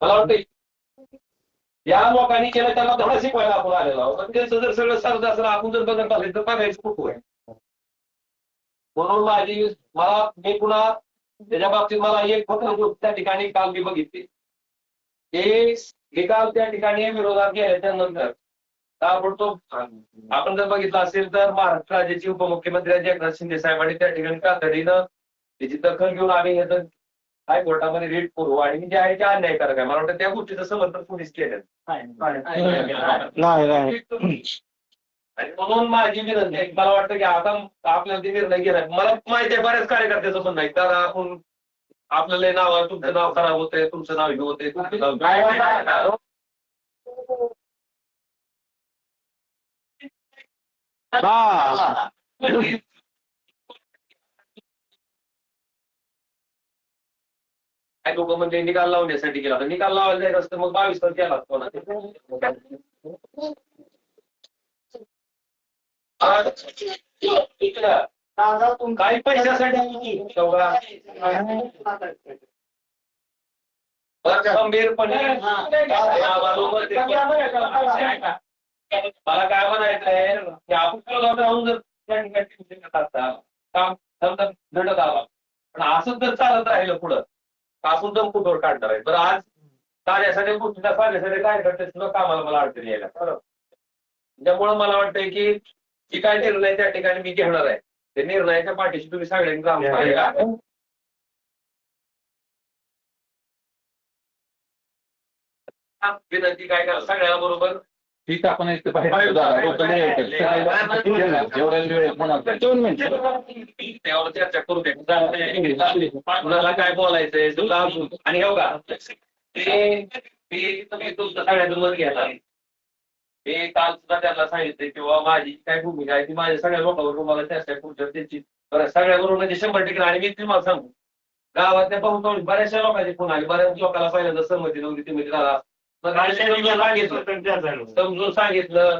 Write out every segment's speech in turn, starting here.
मला वाटतं या लोकांनी केलं त्याला धडा शिकवायला आपण आलेलो आहोत. पण त्यांचं जर सगळं सरत असलं आपण जर बघत आले तर बघायचं कुठं आहे. म्हणून मी पुन्हा त्याच्या बाबतीत मला एक फक्त त्या ठिकाणी काल मी बघितले हे निकाल त्या ठिकाणी विरोधात गेल्याच्या नंतर ताबडतोब आपण जर बघितलं असेल तर महाराष्ट्र राज्याचे उपमुख्यमंत्री एकनाथ शिंदे साहेबांनी त्या ठिकाणी तातडीनं त्याची दखल घेऊन आम्ही याचं हायकोर्टामध्ये रीट करू आणि जे आहे ते अन्यायकारक आहे. मला वाटतं त्या गोष्टीचं समर्थन पोलीस केलं आणि म्हणून माझी विनंती आहे. मला वाटतं की आता आपल्याला ते निर्णय घेणार. मला माहिती आहे बऱ्याच कार्यकर्त्याचं म्हणणं आहे तर आपण आपल्याला नाव तुमचं नाव खराब होतंय तुमचं नाव हे होतंय काय लोक म्हणजे निकाल लावण्यासाठी गेला तर निकाल लावायला जायचं असतं मग 22 तास केला काही पैशासाठी गंभीरपणे मला काय म्हणायचंय की आपण राहून जर त्या ठिकाणी काम घडत आला पण असंच जर चालत राहिलं पुढं पासून दम कुठवर काढणार आहे. बरं आज कार्यासाठी गोष्टीला कार्यासाठी काय करते सुद्धा कामाला मला अडचण यायला बरोबर. त्यामुळे मला वाटतंय की जी काय निर्णय त्या ठिकाणी मी घेणार आहे ते निर्णयाच्या पाठीशी तुम्ही सगळ्यांनी राहून विनंती काय करा सगळ्या बरोबर ठीक आपण त्यावर चर्चा करू दे कुणाला काय बोलायचंय तुला आणि हो का तुमचं सगळ्यातून मत घ्यायला हे काल सुद्धा त्यांना सांगितले किंवा माझी काय भूमिका आहे ती माझ्या सगळ्या लोकांवर तुम्हाला चर्चा करू त्यांची सगळ्याबरोबर म्हणजे 100% आणि मी तुम्हाला सांगू गावातल्या पाहून बऱ्याचशा लोकांचे फोन आले बऱ्याच लोकांना पहिल्यांदा सहमती नव्हती ती झाला समजून सांगितलं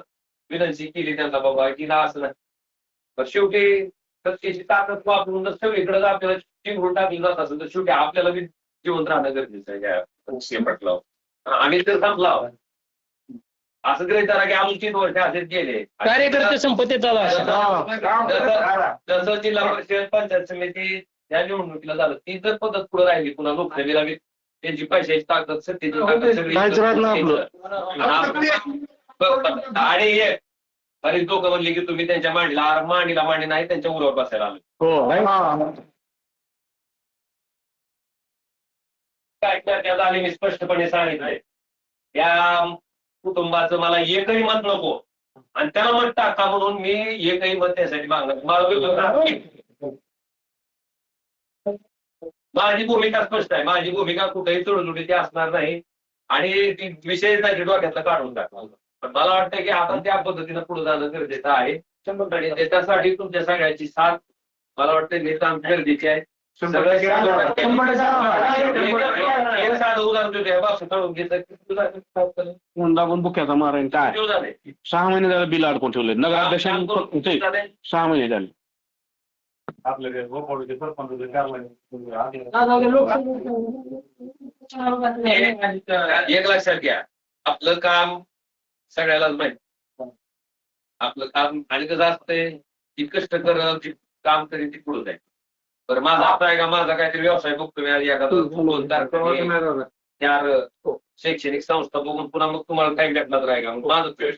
विनंती केली त्यांना बाबा की ना असं नाही शेवटी सत्तेची ताकद वापरून जर सगळीकडे आपल्याला चिंगरून टाकलं जात असेल तर शेवटी आपल्याला बी जिवंत राहणं गरजेचं आहे म्हटलं आम्ही तर थांबला असं गृहीत धरा की आम्ही 3 वर्ष असेच गेले कार्यकर्ते संपत्ती जसं जिल्हा परिषद पंचायत समिती या निवडणुकीला झालं ती जर पद्धत पुढे राहिली पुन्हा लोकसभेला त्यांची पैशाची ताकद सत्तेची आणि बरीच लोक म्हणले की तुम्ही त्यांच्या मांडीला मांडी नाही त्यांच्या उरावर बसायला आलो काय चर्चा झाली मी स्पष्टपणे सांगितलंय या कुटुंबाचं मला एकही मत नको आणि त्याला मत टाका म्हणून मी एकही मत त्यासाठी मागणार माझी भूमिका स्पष्ट आहे माझी भूमिका कुठेही चुडचुडीची असणार नाही आणि ती विषय नाही डोक्यातला काढून टाकणार पण मला वाटतं की आता त्या पद्धतीनं पुढे जाणं गरजेचं आहे आणि त्याच्यासाठी तुमच्या सगळ्यांची साथ मला वाटतं नितांत गरजेची आहे. बुक्याचा मारायन काय 6 महिने झाले बिल अडकून ठेवले नगराध्यक्षांनी 6 महिने झाले एक लक्षात घ्या आपलं काम सगळ्यालाच माहिती आपलं काम आणि कसं असतंय ती कष्ट करत काम करीत ती पुढे जाईल. बरं माझा आता आहे का माझा काहीतरी व्यवसाय बघतो मी एखादा 4 शैक्षणिक संस्था बघून पुन्हा मग तुम्हाला काही भेटणार आहे का माझं 24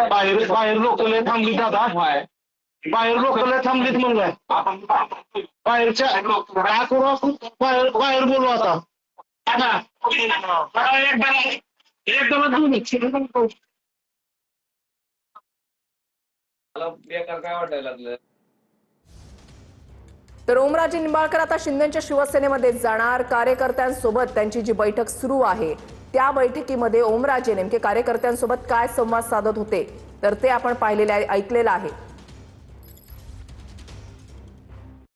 बाहेर लोक थांबली दादा बाहेर लोक थांबलीत म्हणलं बाहेरच्या बाहेर बोलू आता एकदम बेकार काय वाटायला लागलं. तर ओमराजे निंबाळकर आता शिंदेच्या शिवसेनेमध्ये जाणार. कार्यकर्त्यांसोबत त्यांची जी बैठक सुरू आहे त्या बैठकीमध्ये ओमराजे नेमके कार्यकर्त्यांसोबत काय संवाद साधत होते तर ते आपण पाहिलेले ऐकलेलं आहे.